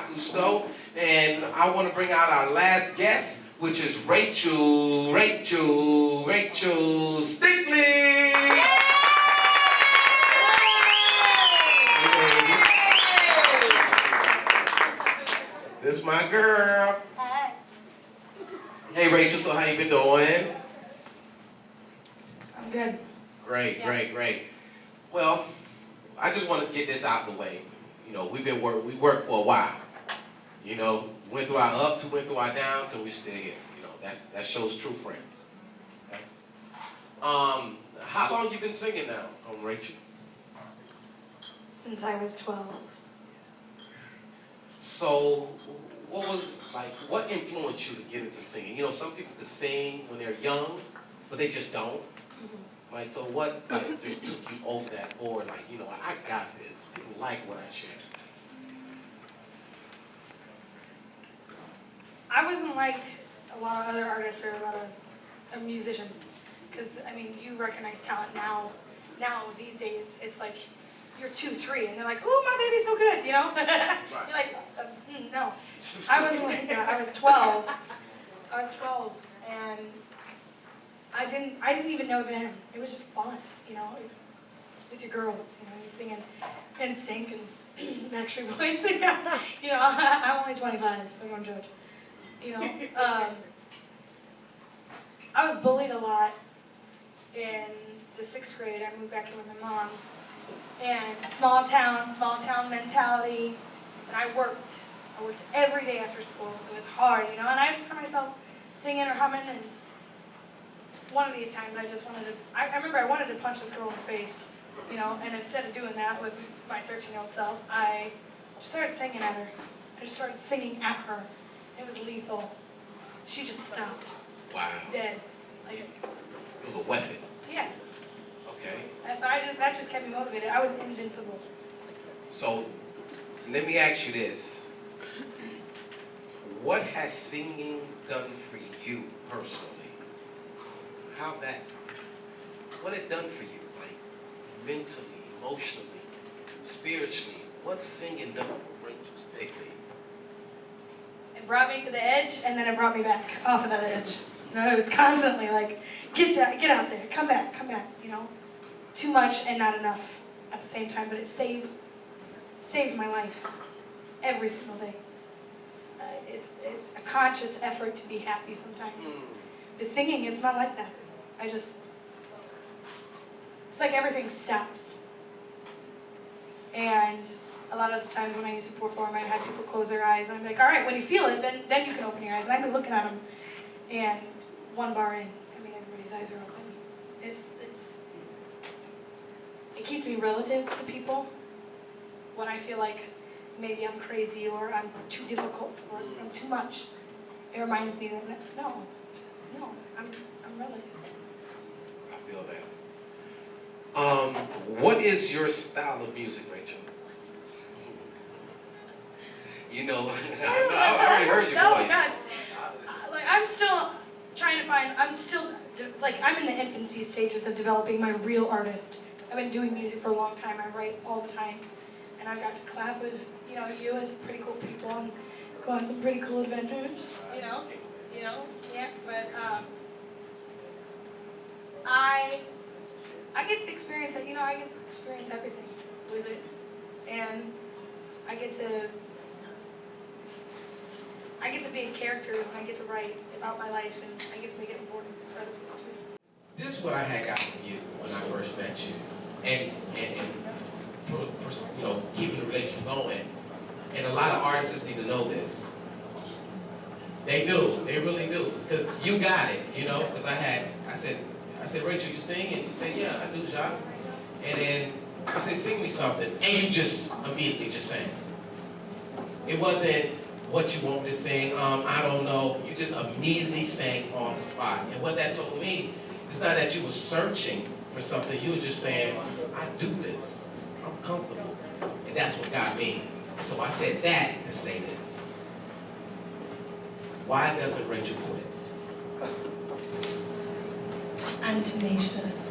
Jahkusto, and I want to bring out our last guest, which is Rachel Stickley. This is my girl. Hi. Hey Rachel, so how you been doing? I'm good. Great, Yeah. great. Well, I just wanted to get this out the way. You know, we worked for a while. You know, went through our ups, we went through our downs, and we're still here. You know, that shows true friends. Okay? How long you been singing now, Rachel? Since I was 12. So, what influenced you to get into singing? You know, some people can sing when they're young, but they just don't. Like, so what just took you over that board? Like, you know, I got this. People like what I share. I wasn't like a lot of other artists or a lot of musicians. Because, I mean, you recognize talent now. Now, these days, it's like you're 2, 3, and they're like, "Ooh, my baby's so good," you know? Right. You're like, no. I wasn't like that. I was 12. I was 12, and I didn't even know then. It was just fun, you know, with your girls, you know, you singing and sync and Backstreet Boys. You know, I'm only 25, so don't judge. You know, I was bullied a lot in the 6th grade. I moved back in with my mom, and small town mentality. And I worked every day after school. It was hard, you know, and I found myself singing or humming, and one of these times I just wanted to, I remember I wanted to punch this girl in the face, you know, and instead of doing that with my 13-year-old self, I just started singing at her. I just started singing at her. It was lethal. She just stopped. Wow. Dead. Like, It was a weapon. yeah. Okay. And so that just kept me motivated. I was invincible. So, let me ask you this. What has singing done for you personally? What it done for you? Like, mentally, emotionally, spiritually? What's singing done for Rachel Stickley? It brought me to the edge, and then it brought me back off of that edge. You know, it was constantly like, get out there, come back, you know. Too much and not enough at the same time, but it saves my life every single day. It's a conscious effort to be happy sometimes. The singing is not like that. It's like everything stops. And a lot of the times when I used to perform, I'd have people close their eyes, and I'd be like, all right, when you feel it, then you can open your eyes. And I'd be looking at them, and one bar in, I mean, everybody's eyes are open. It keeps me relative to people when I feel like maybe I'm crazy or I'm too difficult or I'm too much. It reminds me that, no, I'm relative. I feel that. What is your style of music, Rachel? You know, I already heard your voice. God. Like, I'm still trying to find, I'm in the infancy stages of developing my real artist. I've been doing music for a long time. I write all the time. And I've got to collab with, you know, you and some pretty cool people and go on some pretty cool adventures, you know, yeah, but I get to experience it, you know, I get to experience everything with it, and I get to be in characters, and I get to write about my life, and I get to make it important for other people too. This is what I had got from you when I first met you, and you know, keeping the relationship going. And a lot of artists need to know this. They do, they really do, because you got it, you know. Because I said, Rachel, you sing? And you said, yeah, I do, Jacques. And then I said, sing me something, and you just immediately just sang. It wasn't what you want to sing. I don't know. You just immediately sang on the spot. And what that told me, it's not that you were searching for something. You were just saying, I do this. I'm comfortable. And that's what got me. So I said that to say this. Why doesn't Rachel quit? I'm tenacious.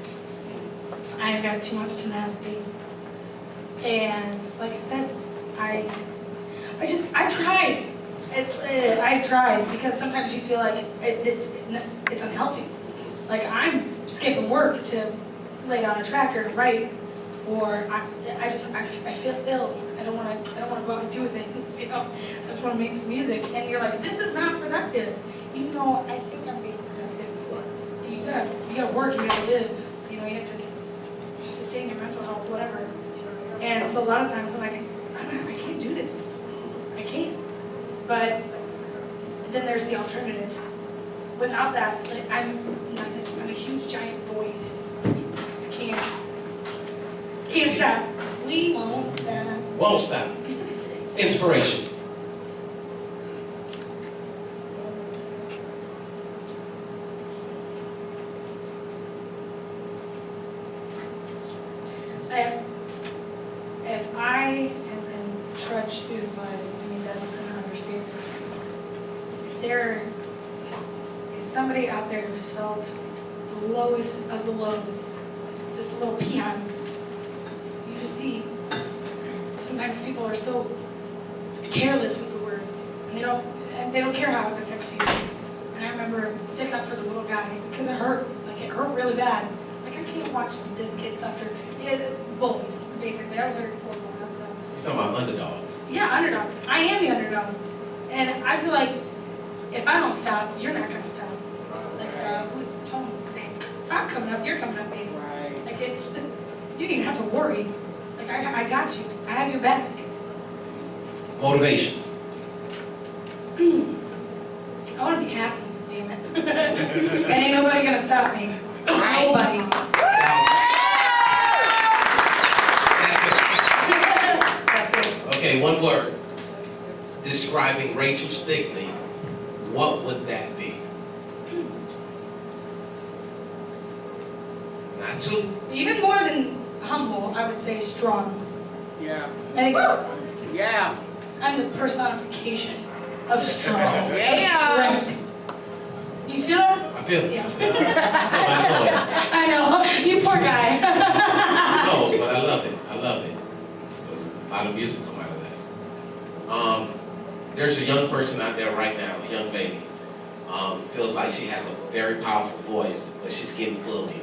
I've got too much tenacity. And like I said, I just I tried. I've tried because sometimes you feel like it's unhealthy. Like I'm skipping work to lay down a track or to write, or I feel ill. I don't want to go out and do things. You know, I just want to make some music. And you're like, this is not productive. Even though I think I'm being productive. You gotta work. You gotta live. You know, you have to sustain your mental health, whatever. And so a lot of times I'm like, I can't do this. I can't. But then there's the alternative. Without that, like, I'm nothing. I'm a huge giant void. I can't stop. We won't stop. Won't stop. Inspiration. If I have been trudged through the mud, I mean, that's an understatement. There is somebody out there who's felt the lowest of the lows, just a little peon. You just see, sometimes people are so careless with the words, and they don't care how it affects you. And I remember sticking up for the little guy because it hurt, like it hurt really bad. Like I can't watch this kid suffer. Yeah, bullies, basically. I was very poor growing up, so. You're talking about underdogs. Yeah, underdogs. I am the underdog. And I feel like if I don't stop, you're not gonna stop. Like, who's Tony saying, if I'm coming up, you're coming up, baby. Right. Like it's, you don't even have to worry. Like I got you. I have your back. Motivation. I wanna be happy, damn it. And ain't nobody gonna stop me. Nobody. That's it. Okay, one word. Describing Rachel Stickley, what would that be? Not two. Even more than humble, I would say strong. Yeah. I think Yeah. I'm the personification of strong. Yeah. Of strength. You feel that? I feel it. Yeah. I know it. I know. You poor guy. No, but I love it. I love it. There's a lot of music come out of that. There's a young person out there right now, a young lady. Feels like she has a very powerful voice, but she's getting bullied.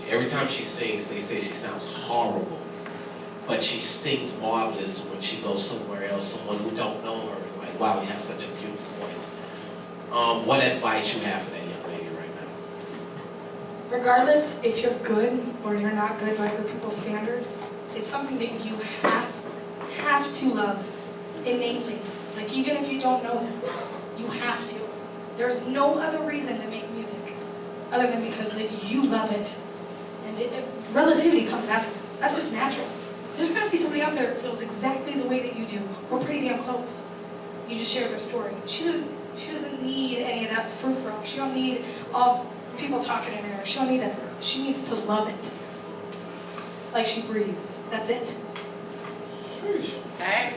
Every time she sings, they say she sounds horrible. But she sings marvelous when she goes somewhere else, someone who don't know her. Like, wow, you have such a beautiful voice. What advice you have for that young lady right now? Regardless if you're good or you're not good by other people's standards, it's something that you have to love innately. Like even if you don't know that, you have to. There's no other reason to make music other than because that you love it. And relativity comes after. That's just natural. There's gonna be somebody out there that feels exactly the way that you do, or pretty damn close. You just share their story. She doesn't need any of that frou-frou. She don't need all people talking in her. She don't need that. She needs to love it. Like she breathes. That's it. Okay.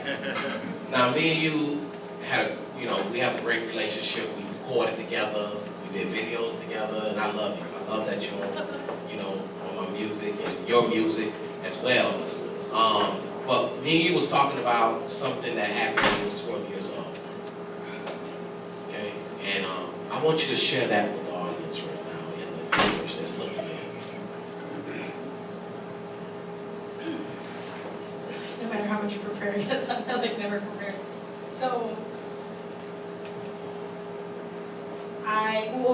Now, me and you had we have a great relationship. We recorded together. We did videos together, and I love you. I love that you're on my music and your music as well. But me and you was talking about something that happened when you was 12 years old. Okay, and I want you to share that with the audience right now and the viewers that's looking at. No matter how much you prepare, yes, I'm like never prepared. So,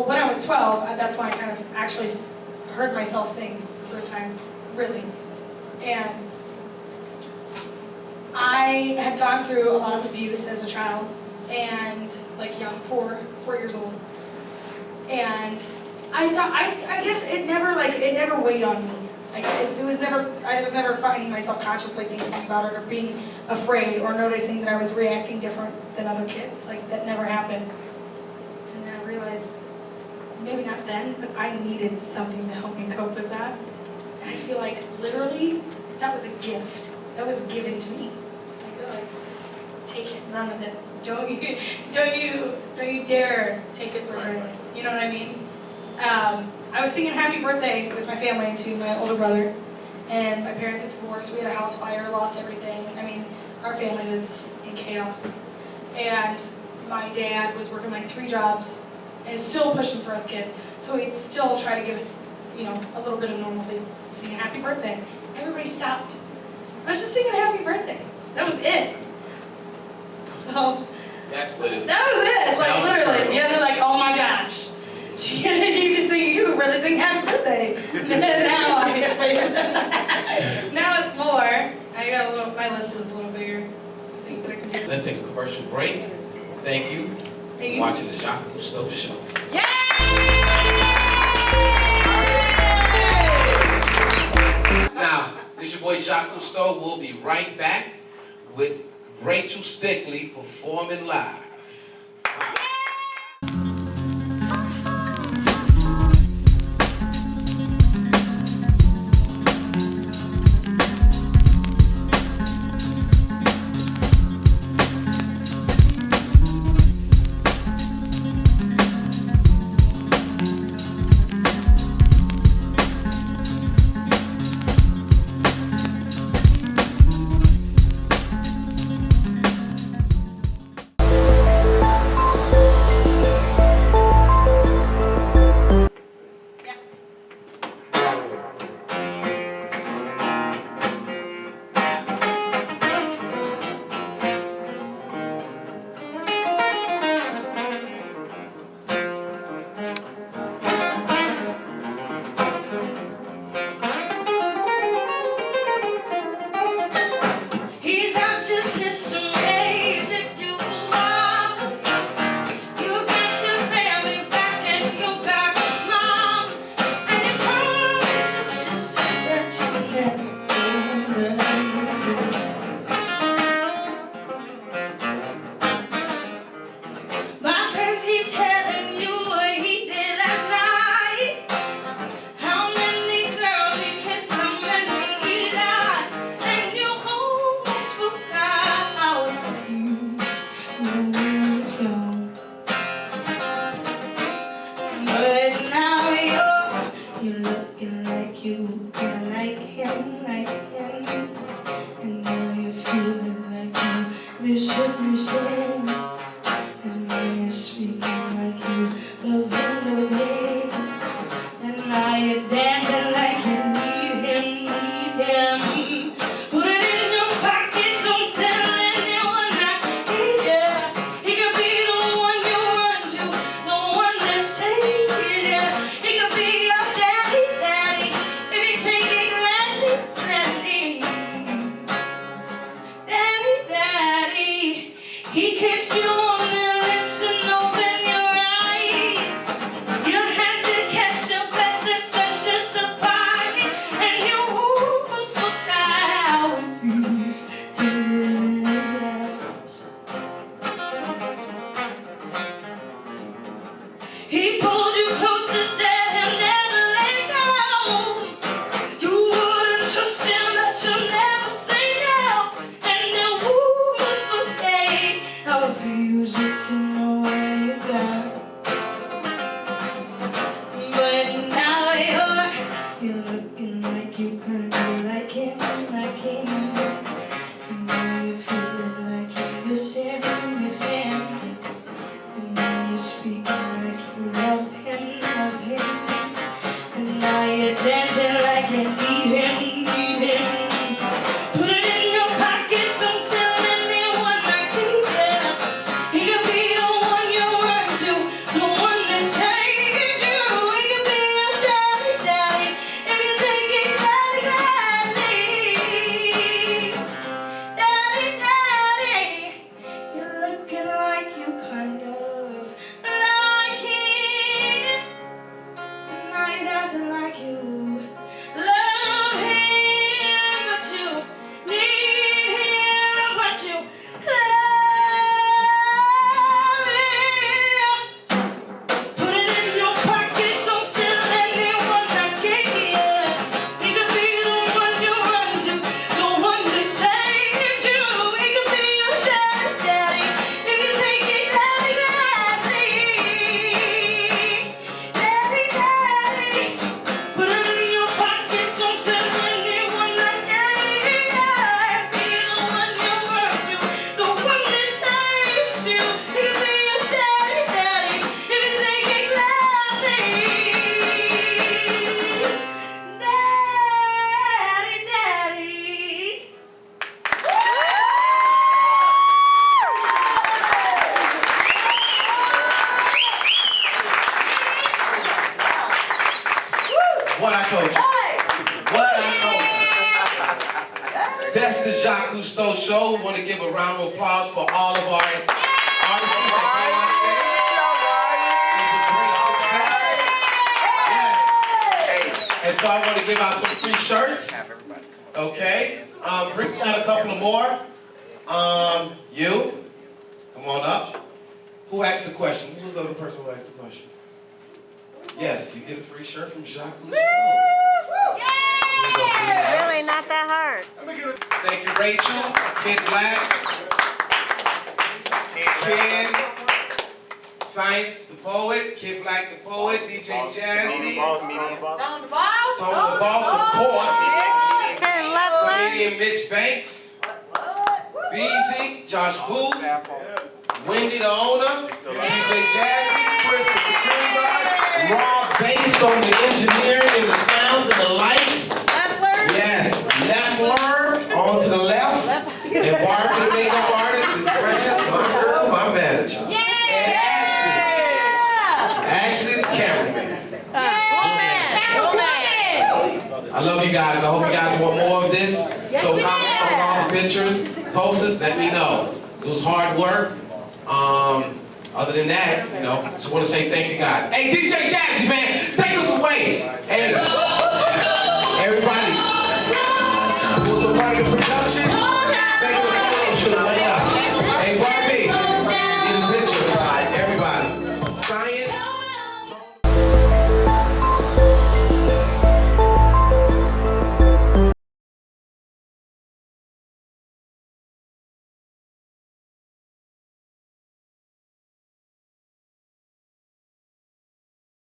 when I was 12, that's when I kind of actually heard myself sing the first time, really. And I had gone through a lot of abuse as a child, and like young, 4 years old. And I thought, I guess it never weighed on me. Like I was never finding myself consciously thinking about it or being afraid or noticing that I was reacting different than other kids. Like that never happened. And then I realized, maybe not then, but I needed something to help me cope with that. And I feel like literally that was a gift that was given to me. Like take it, run with it. Don't you dare take it for granted. You know what I mean? I was singing Happy Birthday with my family to my older brother, and my parents had divorced. We had a house fire, lost everything. I mean, our family was in chaos. And my dad was working like 3 jobs and is still pushing for us kids. So he'd still try to give us, you know, a little bit of normalcy, singing happy birthday. Everybody stopped. I was just singing happy birthday. That was it. So That's what it. that was it. Like That was literally. terrible. Yeah, they're like, oh my gosh. You can sing, you can really sing happy birthday. Now I can sing. Now it's more. I got a little, my list is a little bigger. Things that I can do. Let's take a commercial break. Thank you. Thank you. Watching the Jahkusto show. Now, this your boy Jahkusto. We'll be right back with Rachel Stickley performing live. Of you. What I told you. What I told you. That's the Jahkusto show. We want to give a round of applause for all of our artists that came out today. It was a great success. Yes. And so I want to give out some free shirts. Okay. Bring out a couple of more. You. Come on up. Who asked the question? Who was the other person who asked the question? Yes, you get a free shirt from Jahkusto. Really not that hard. Thank you, Rachel, Kid Black, Ken, Science the Poet, Kid Black the Poet, DJ Jazzy, Down the boss. Tone the Boss, of course, Hey, leveler. comedian Mitch Banks, Beezy, Josh Booth, Wendy the owner, DJ Jazzy, Chris the security guard, Rob Bass on the engineering and the sounds and the lights. Yes, Leffler on to the left, and Barbie the makeup artist, and Precious, my girl, my manager. And Ashley the cameraman. I love you guys. I hope you guys want more of this. So comments on all the pictures, posters, let me know. It was hard work. Other than that, just want to say thank you guys. Hey, DJ Jazzy, man, take us away. Hey.